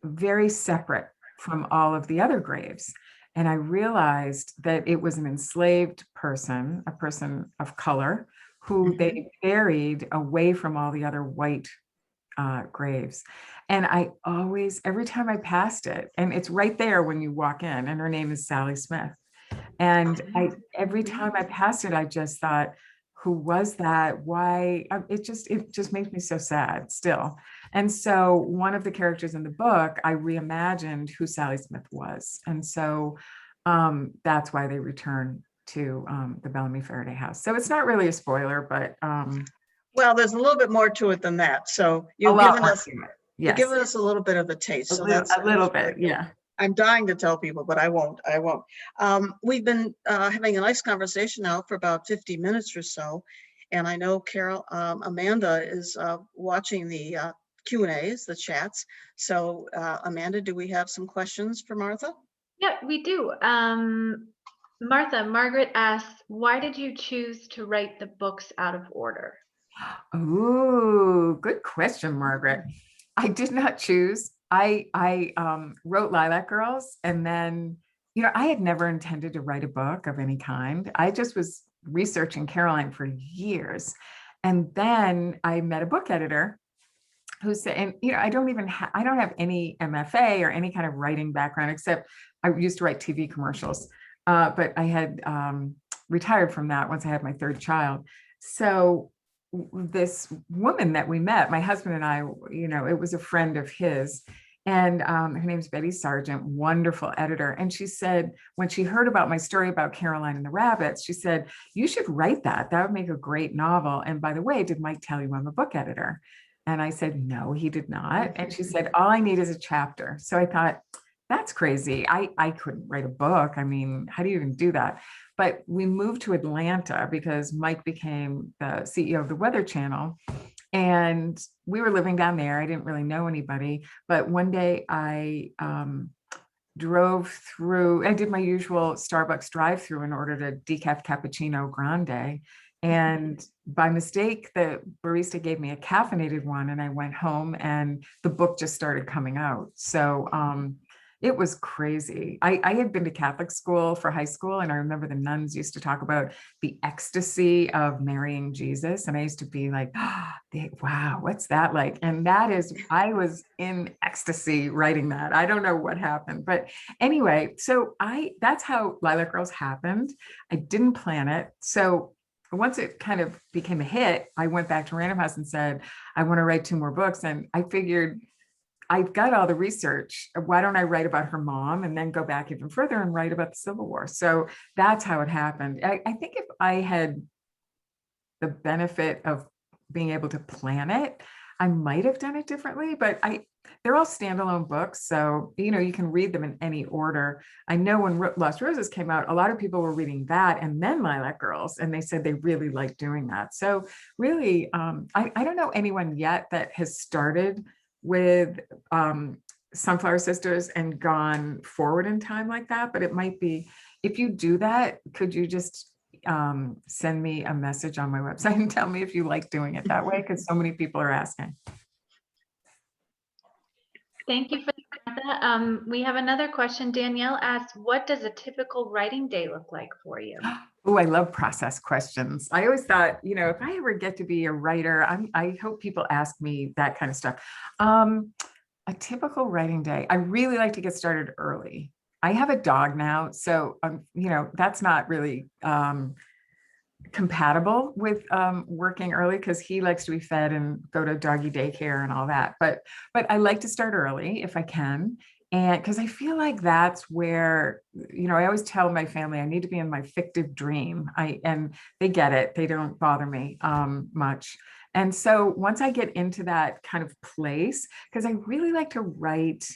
very separate from all of the other graves. And I realized that it was an enslaved person, a person of color, who they buried away from all the other white graves. And I always, every time I passed it, and it's right there when you walk in, and her name is Sally Smith. And every time I passed it, I just thought, who was that? Why? It just makes me so sad still. And so one of the characters in the book, I reimagined who Sally Smith was. And so that's why they return to the Bellamy Faraday house. So it's not really a spoiler, but well, there's a little bit more to it than that. So you've given us a little bit of a taste. So that's a little bit, yeah. I'm dying to tell people, but I won't. We've been having a nice conversation now for about 50 minutes or so. And I know Amanda is watching the Q&As, the chats. So Amanda, do we have some questions for Martha? Yeah, we do. Martha, Margaret asks, why did you choose to write the books out of order? Ooh, good question, Margaret. I did not choose. I wrote Lilac Girls, and then, you know, I had never intended to write a book of any kind. I just was researching Caroline for years. And then I met a book editor who said, and, you know, I don't have any MFA or any kind of writing background, except I used to write TV commercials. But I had retired from that once I had my third child. So this woman that we met, my husband and I, you know, it was a friend of his, and her name's Betty Sargent, wonderful editor. And she said, when she heard about my story about Caroline and the Rabbits, she said, you should write that. That would make a great novel. And by the way, did Mike tell you I'm a book editor? And I said, no, he did not. And she said, all I need is a chapter. So I thought, that's crazy. I couldn't write a book. I mean, how do you even do that? But we moved to Atlanta because Mike became the CEO of the Weather Channel. And we were living down there. I didn't really know anybody. But one day I drove through, I did my usual Starbucks drive-through and ordered a decaf cappuccino grande. And by mistake, the barista gave me a caffeinated one, and I went home and the book just started coming out. So it was crazy. I had been to Catholic school for high school, and I remember the nuns used to talk about the ecstasy of marrying Jesus. And I used to be like, oh, wow, what's that like? And I was in ecstasy writing that. I don't know what happened. But anyway, so that's how Lilac Girls happened. I didn't plan it. So once it kind of became a hit, I went back to Random House and said, I want to write 2 more books. And I figured, I've got all the research. Why don't I write about her mom and then go back even further and write about the Civil War? So that's how it happened. I think if I had the benefit of being able to plan it, I might have done it differently, but they're all standalone books. So, you know, you can read them in any order. I know when Lost Roses came out, a lot of people were reading that and then Lilac Girls, and they said they really liked doing that. So really, I don't know anyone yet that has started with Sunflower Sisters and gone forward in time like that, but it might be, if you do that, could you just send me a message on my website and tell me if you like doing it that way, because so many people are asking. Thank you for that. We have another question. Danielle asked, what does a typical writing day look like for you? Oh, I love process questions. I always thought, you know, if I ever get to be a writer, I hope people ask me that kind of stuff. A typical writing day. I really like to get started early. I have a dog now, so that's not really compatible with working early because he likes to be fed and go to doggy daycare and all that. But I like to start early if I can. And because I feel like that's where, I always tell my family I need to be in my fictive dream. And they get it. They don't bother me much. And so once I get into that kind of place, because I really like to write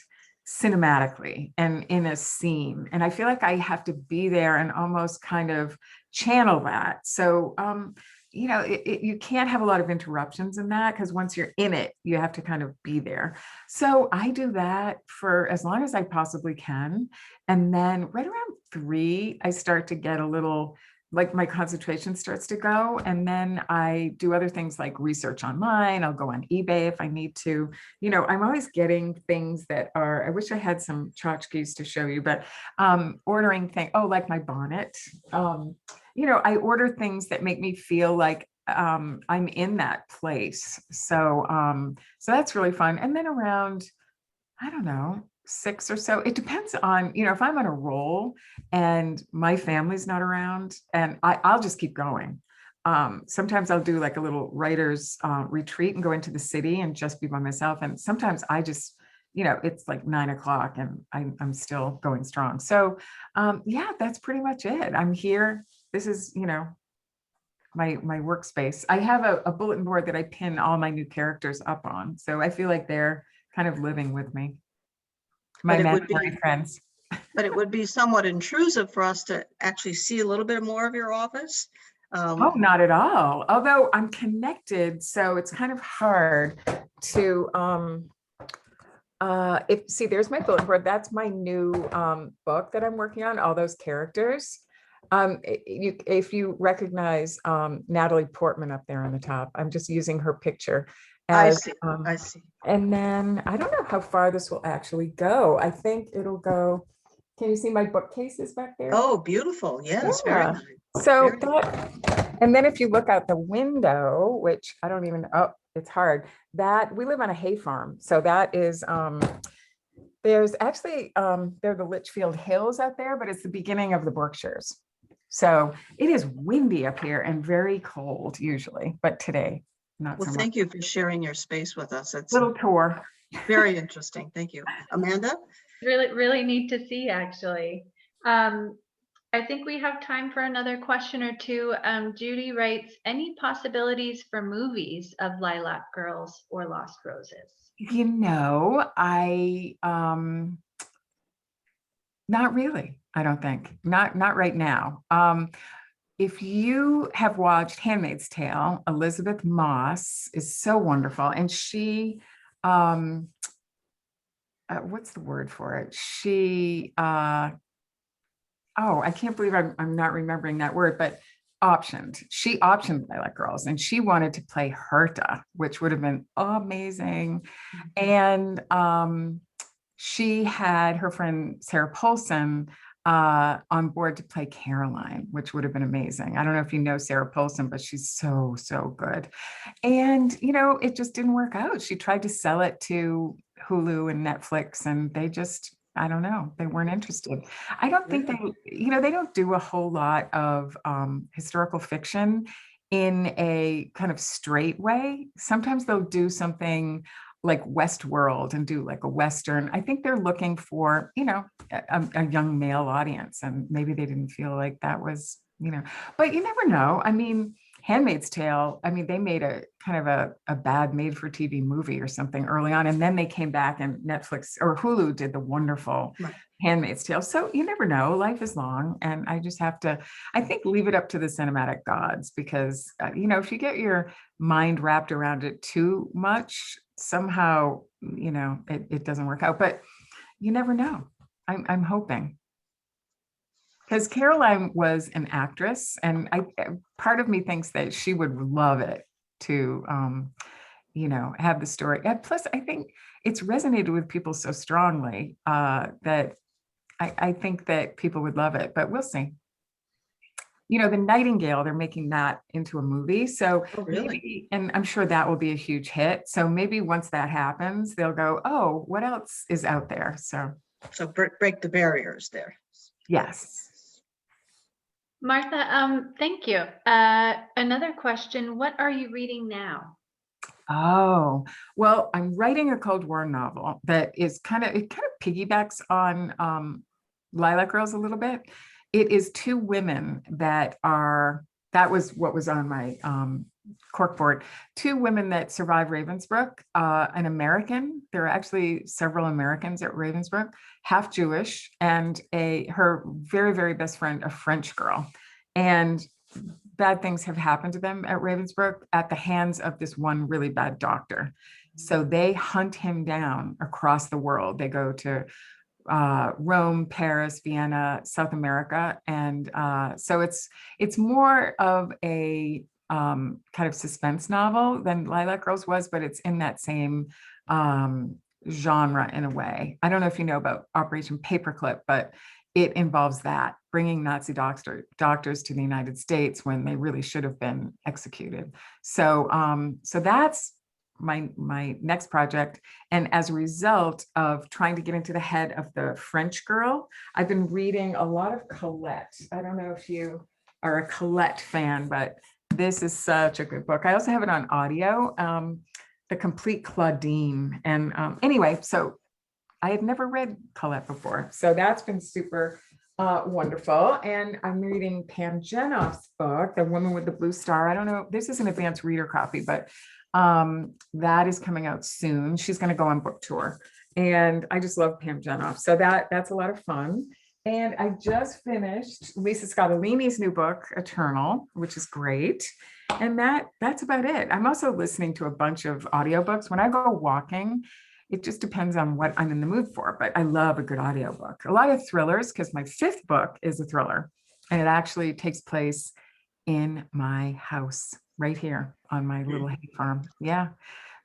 cinematically and in a scene. And I feel like I have to be there and almost kind of channel that. So, you can't have a lot of interruptions in that because once you're in it, you have to kind of be there. So I do that for as long as I possibly can. And then right around 3, I start to get a little like my concentration starts to go. And then I do other things like research online. I'll go on eBay if I need to. I'm always getting things that are, I wish I had some tchotchkes to show you, but ordering things, like my bonnet. I order things that make me feel like I'm in that place. So that's really fun. And then around, I don't know, 6 or so, it depends on, if I'm on a roll and my family's not around, and I'll just keep going. Sometimes I'll do like a little writer's retreat and go into the city and just be by myself. And sometimes I just, it's like 9 o'clock and I'm still going strong. So that's pretty much it. I'm here. This is, my workspace. I have a bulletin board that I pin all my new characters up on. So I feel like they're kind of living with me. My imaginary friends. But it would be somewhat intrusive for us to actually see a little bit more of your office. Oh, not at all. Although I'm connected, so it's kind of hard to there's my bulletin board. That's my new book that I'm working on, all those characters. If you recognize Natalie Portman up there on the top, I'm just using her picture. I see. I see. And then I don't know how far this will actually go. I think it'll go. Can you see my bookcases back there? Oh, beautiful. Yes, yeah. very nice. So and then if you look out the window, which I don't even, it's hard, that we live on a hay farm. So that is, there's actually, there are the Litchfield Hills out there, but it's the beginning of the Berkshires. So it is windy up here and very cold usually, but today, not so much. Well, thank you for sharing your space with us. It's a little tour. Very interesting. Thank you. Amanda? Really, really neat to see, actually. I think we have time for another question or two. Judy writes, any possibilities for movies of Lilac Girls or Lost Roses? Not really, I don't think. Not right now. If you have watched Handmaid's Tale, Elizabeth Moss is so wonderful. And she, what's the word for it? She, I can't believe I'm not remembering that word, but she optioned Lilac Girls and she wanted to play Herta, which would have been amazing. And she had her friend Sarah Paulson on board to play Caroline, which would have been amazing. I don't know if you know Sarah Paulson, but she's so, so good. And, it just didn't work out. She tried to sell it to Hulu and Netflix, and they just, I don't know, they weren't interested. I don't think they don't do a whole lot of historical fiction in a kind of straight way. Sometimes they'll do something like Westworld and do like a Western. I think they're looking for, a young male audience, and maybe they didn't feel like that was, but you never know. I mean, Handmaid's Tale, they made a kind of a bad made for TV movie or something early on. And then they came back and Netflix or Hulu did the wonderful Handmaid's Tale. So you never know, life is long. And I just have to, I think, leave it up to the cinematic gods, because, if you get your mind wrapped around it too much, somehow, it doesn't work out, but you never know. I'm hoping. Because Caroline was an actress, and part of me thinks that she would love it to, have the story. And plus, I think it's resonated with people so strongly that I think that people would love it. But we'll see. the Nightingale, they're making that into a movie. So Oh, really? maybe, and I'm sure that will be a huge hit. So maybe once that happens, they'll go, oh, what else is out there? So So break the barriers there. yes. Martha, thank you. Another question, what are you reading now? Oh, well, I'm writing a Cold War novel that is kind of piggybacks on Lilac Girls a little bit. It is two women that was what was on my corkboard. Two women that survived Ravensbrück, an American. There are actually several Americans at Ravensbrück, half Jewish, and her very, very best friend, a French girl. And bad things have happened to them at Ravensbrück at the hands of this one really bad doctor. So they hunt him down across the world. They go to Rome, Paris, Vienna, South America. And so it's more of a kind of suspense novel than Lilac Girls was, but it's in that same genre in a way. I don't know if you know about Operation Paperclip, but it involves that, bringing Nazi doctors to the United States when they really should have been executed. So that's my next project. And as a result of trying to get into the head of the French girl, I've been reading a lot of Colette. I don't know if you are a Colette fan, but this is such a good book. I also have it on audio, The Complete Claudine. And anyway, so I had never read Colette before. So that's been super wonderful. And I'm reading Pam Jenoff's book, The Woman with the Blue Star. I don't know, this is an advanced reader copy, but that is coming out soon. She's going to go on book tour. And I just love Pam Jenoff. So that's a lot of fun. And I just finished Lisa Scottolini's new book, Eternal, which is great. And that's about it. I'm also listening to a bunch of audiobooks. When I go walking, it just depends on what I'm in the mood for, but I love a good audiobook. A lot of thrillers, because my 5th book is a thriller, and it actually takes place in my house right here on my little hay farm. Yeah.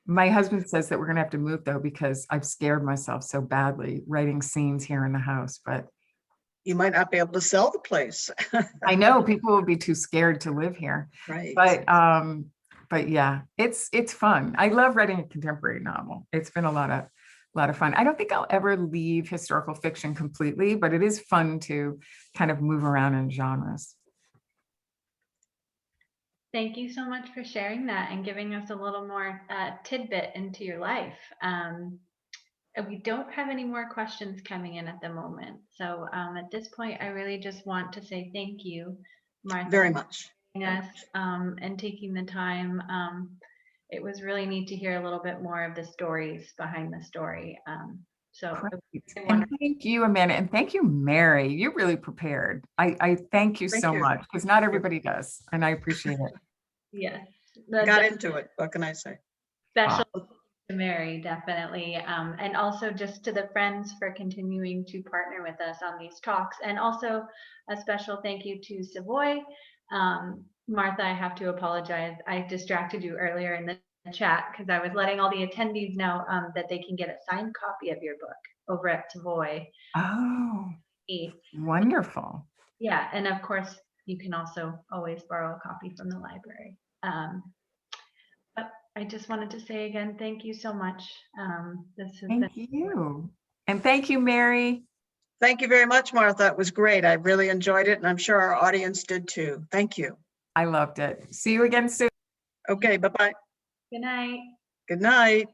My husband says that we're going to have to move though, because I've scared myself so badly writing scenes here in the house, but You might not be able to sell the place. I know people will be too scared to live here. Right. But yeah, it's fun. I love writing a contemporary novel. It's been a lot of fun. I don't think I'll ever leave historical fiction completely, but it is fun to kind of move around in genres. Thank you so much for sharing that and giving us a little more tidbit into your life. We don't have any more questions coming in at the moment. So at this point, I really just want to say thank you, Martha. Very much. Us and taking the time. It was really neat to hear a little bit more of the stories behind the story. And thank you, Amanda, and thank you, Mary. You really prepared. I thank you so much, because not everybody does, and I appreciate it. Yes, Got into it. What can I say? Special to Mary, definitely, and also just to the friends for continuing to partner with us on these talks, and also a special thank you to Savoy. Martha, I have to apologize. I distracted you earlier in the chat because I was letting all the attendees know that they can get a signed copy of your book over at Savoy. Oh, wonderful. Yeah, and of course, you can also always borrow a copy from the library. But I just wanted to say again, thank you so much. Thank you. And thank you, Mary. Thank you very much, Martha. It was great. I really enjoyed it, and I'm sure our audience did too. Thank you. I loved it. See you again soon. Okay, bye-bye. Good night. Good night.